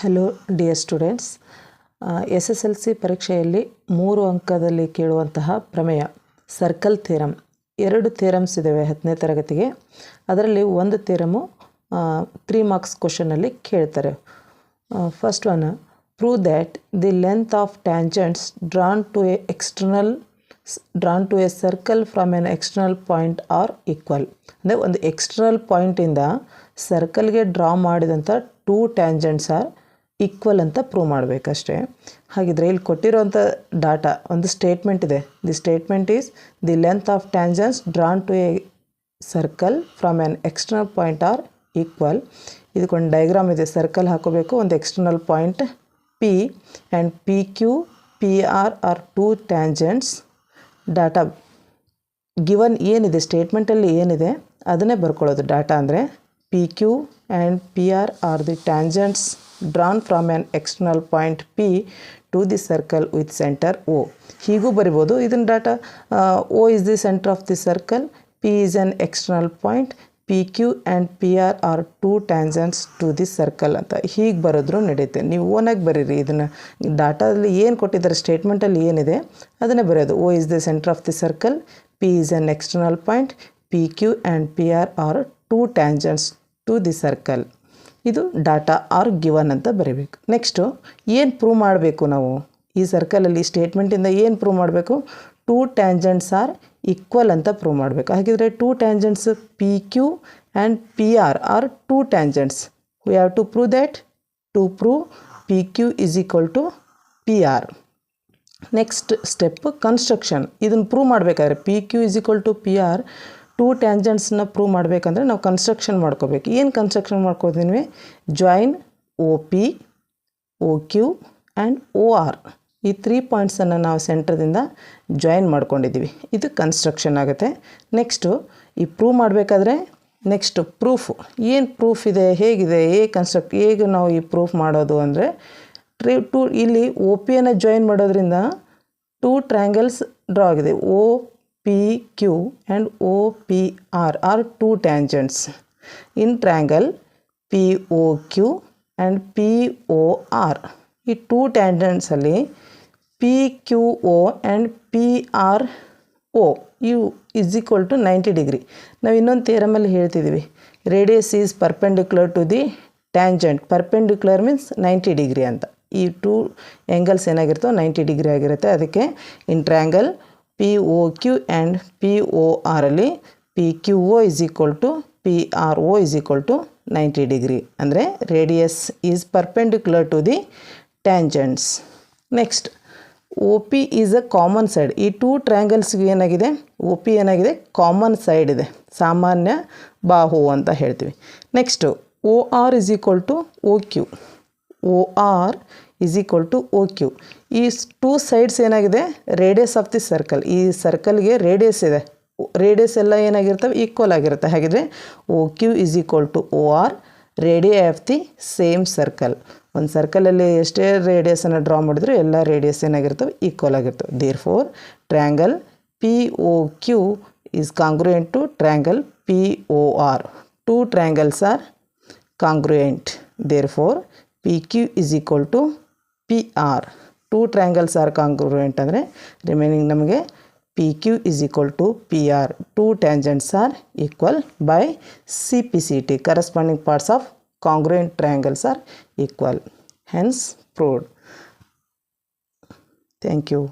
Hello dear students, SSLC ಪರೀಕ್ಷೆಯಲ್ಲಿ 3 ಅಂಕದಲ್ಲಿ ಕೇಳುವಂತಹ ಪ್ರಮೇಯ ಸರ್ಕಲ್ ಥಿಯರಮ್. 2 ಥಿಯರಮ್ಸ್ ಇದ್ದಾವೆ 10ನೇ ತರಗತಿಗೆ. ಅದರಲ್ಲಿ ಒಂದು ಥಿಯರಮು 3 ಮಾರ್ಕ್ಸ್ ಕ್ವಶನಲ್ಲಿ ಕೇಳ್ತಾರೆ. First one, prove that the length of tangents drawn to a circle from an external point are equal. ಅಂದರೆ ಒಂದು ಎಕ್ಸ್ಟರ್ನಲ್ ಪಾಯಿಂಟಿಂದ ಸರ್ಕಲ್ಗೆ ಡ್ರಾ ಮಾಡಿದಂಥ 2 ಟ್ಯಾಂಜೆಂಟ್ಸ್ ಆರ್ ಈಕ್ವಲ್ ಅಂತ ಪ್ರೂವ್ ಮಾಡಬೇಕಷ್ಟೇ. ಹಾಗಿದ್ರೆ ಇಲ್ಲಿ ಕೊಟ್ಟಿರೋಂಥ ಡಾಟಾ ಒಂದು ಸ್ಟೇಟ್ಮೆಂಟ್ ಇದೆ. The statement is the length of tangents drawn to a circle from an external point are equal. ಇದಕ್ಕೊಂದು ಡಯಾಗ್ರಾಮ್ ಇದೆ. ಸರ್ಕಲ್ ಹಾಕೋಬೇಕು, ಒಂದು external point P and PQ PR are 2 tangents. Data given ಏನಿದೆ ಸ್ಟೇಟ್ಮೆಂಟಲ್ಲಿ ಏನಿದೆ ಅದನ್ನೇ ಬರ್ಕೊಳ್ಳೋದು. ಡಾಟಾ ಅಂದರೆ PQ and PR are the tangents drawn from an external point P to the circle with centre O. ಹೀಗೂ ಬರಿಬೋದು ಇದನ್ನು. Data O is the centre of the circle, P is an external point, PQ and PR are 2 tangents to the circle ಅಂತ ಹೀಗೆ ಬರೆದ್ರೂ ನಡೆಯುತ್ತೆ. ನೀವು ಓನಾಗಿ ಬರೀರಿ. ಇದನ್ನು ಡಾಟಾದಲ್ಲಿ ಏನು ಕೊಟ್ಟಿದ್ದಾರೆ ಸ್ಟೇಟ್ಮೆಂಟಲ್ಲಿ ಏನಿದೆ ಅದನ್ನೇ ಬರೆಯೋದು. O is the centre of the circle, P is an external point, PQ and PR are 2 tangents to the circle. ಇದು ಡಾಟಾ ಆರ್ ಗಿವನ್ ಅಂತ ಬರೀಬೇಕು. ನೆಕ್ಸ್ಟು ಏನು ಪ್ರೂವ್ ಮಾಡಬೇಕು ನಾವು ಈ ಸರ್ಕಲಲ್ಲಿ ಸ್ಟೇಟ್ಮೆಂಟಿಂದ ಏನು ಪ್ರೂವ್ ಮಾಡಬೇಕು? 2 ಟ್ಯಾಂಜೆಂಟ್ಸ್ ಆರ್ ಈಕ್ವಲ್ ಅಂತ ಪ್ರೂವ್ ಮಾಡಬೇಕು. ಹಾಗಿದ್ರೆ 2 tangents PQ and PR are 2 tangents. We have to prove that. To prove PQ is equal to PR. Next step construction. ಇದನ್ನು ಪ್ರೂವ್ ಮಾಡಬೇಕಾದ್ರೆ PQ is equal to PR 2 ಟ್ಯಾಂಜೆಂಟ್ಸ್ನ prove ಮಾಡಬೇಕಂದ್ರೆ ನಾವು construction ಮಾಡ್ಕೋಬೇಕು. ಏನು ಕನ್ಸ್ಟ್ರಕ್ಷನ್ ಮಾಡ್ಕೋತೀವಿ? Join OP, OQ and OR. ಈ 3 ಪಾಯಿಂಟ್ಸನ್ನು ನಾವು ಸೆಂಟ್ರದಿಂದ ಜಾಯಿನ್ ಮಾಡ್ಕೊಂಡಿದ್ದೀವಿ. ಇದು ಕನ್ಸ್ಟ್ರಕ್ಷನ್ ಆಗುತ್ತೆ. ನೆಕ್ಸ್ಟು ಈ ಪ್ರೂವ್ ಮಾಡಬೇಕಾದ್ರೆ ನೆಕ್ಸ್ಟ್ ಪ್ರೂಫ್. ಏನು ಪ್ರೂಫ್ ಇದೆ, ಹೇಗಿದೆ, ಹೇಗೆ ನಾವು ಈ ಪ್ರೂಫ್ ಮಾಡೋದು ಅಂದರೆ ಇಲ್ಲಿ OPಯನ್ನು ಜಾಯಿನ್ ಮಾಡೋದ್ರಿಂದ 2 ಟ್ರ್ಯಾಂಗಲ್ಸ್ ಡ್ರಾ ಆಗಿದೆ. OPQ and OPR are 2 tangents. In triangle POQ and POR, ಈ 2 tangents ಅಲ್ಲಿ PQO and PRO ಇವು is equal to 90 ಡಿಗ್ರಿ. ನಾವು ಇನ್ನೊಂದು ಥಿಯರಮಲ್ಲಿ ಹೇಳ್ತಿದ್ದೀವಿ, radius is perpendicular to the tangent. Perpendicular means 90 degree ಅಂತ. ಈ 2 ಆ್ಯಂಗಲ್ಸ್ ಏನಾಗಿರ್ತವೆ 90 ಡಿಗ್ರಿ ಆಗಿರುತ್ತೆ. ಅದಕ್ಕೆ in triangle POQ and POR ಅಲ್ಲಿ PQO is equal to PRO is equal to 90 degree. ಅಂದರೆ radius is perpendicular to the tangents. Next OP is a common side. ಈ 2 ಟ್ರ್ಯಾಂಗಲ್ಸ್ಗೆ ಏನಾಗಿದೆ, OP ಏನಾಗಿದೆ, ಕಾಮನ್ ಸೈಡ್ ಇದೆ, ಸಾಮಾನ್ಯ ಬಾಹು ಅಂತ ಹೇಳ್ತೀವಿ. Next OR is equal to OQ. OR is equal to OQ. ಈ 2 ಸೈಡ್ಸ್ ಏನಾಗಿದೆ, ರೇಡಿಯಸ್ ಆಫ್ ದಿ ಸರ್ಕಲ್. ಈ ಸರ್ಕಲ್ಗೆ ರೇಡಿಯಸ್ ಇದೆ, ರೇಡಿಯಸ್ ಎಲ್ಲ ಏನಾಗಿರ್ತವೆ ಈಕ್ವಲ್ ಆಗಿರುತ್ತೆ. ಹಾಗಿದ್ರೆ OQ is equal to OR, radius of the same circle. ಒಂದು ಸರ್ಕಲಲ್ಲಿ ಎಷ್ಟೇ ರೇಡಿಯಸನ್ನು ಡ್ರಾ ಮಾಡಿದ್ರು ಎಲ್ಲ ರೇಡಿಯಸ್ ಏನಾಗಿರ್ತವೆ ಈಕ್ವಲ್ ಆಗಿರ್ತವೆ. Therefore triangle POQ is congruent to triangle POR. 2 triangles are congruent. Therefore PQ is equal to PR. 2 triangles are congruent ಅಂದರೆ remaining ನಮಗೆ PQ is equal to PR. 2 tangents are equal by CPCT. Corresponding parts of congruent triangles are equal. Hence proved. Thank you.